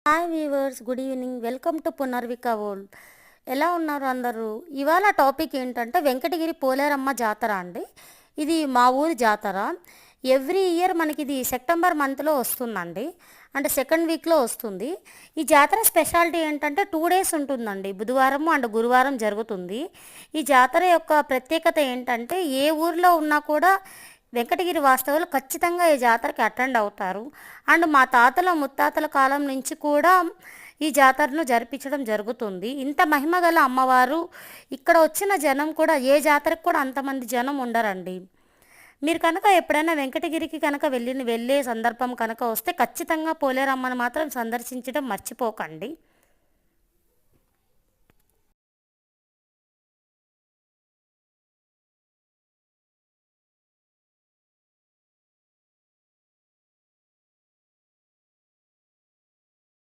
Hi weavers, good evening. Welcome to Punarvika world. ఎలా ఉన్నారు అందరూ? ఇవాళ టాపిక్ ఏంటంటే వెంకటగిరి పోలేరమ్మ జాతర అండి. ఇది మా ఊరి జాతర. ఎవ్రీ ఇయర్ మనకి ఇది సెప్టెంబర్ మంత్లో వస్తుందండి. అంటే సెకండ్ వీక్లో వస్తుంది. ఈ జాతర స్పెషాలిటీ ఏంటంటే 2 days ఉంటుందండి. బుధవారం అండ్ గురువారం జరుగుతుంది. ఈ జాతర యొక్క ప్రత్యేకత ఏంటంటే ఏ ఊర్లో ఉన్నా కూడా వెంకటగిరి వాస్తవులు ఖచ్చితంగా ఈ జాతరకి అటెండ్ అవుతారు. అండ్ మా తాతల ముత్తాతల కాలం నుంచి కూడా ఈ జాతరను జరిపించడం జరుగుతుంది. ఇంత మహిమ గల అమ్మవారు, ఇక్కడ వచ్చిన జనం కూడా ఏ జాతరకు కూడా అంతమంది జనం ఉండరండి. మీరు కనుక ఎప్పుడైనా వెంకటగిరికి కనుక వెళ్ళే సందర్భం కనుక వస్తే ఖచ్చితంగా పోలేరమ్మను మాత్రం సందర్శించడం మర్చిపోకండి.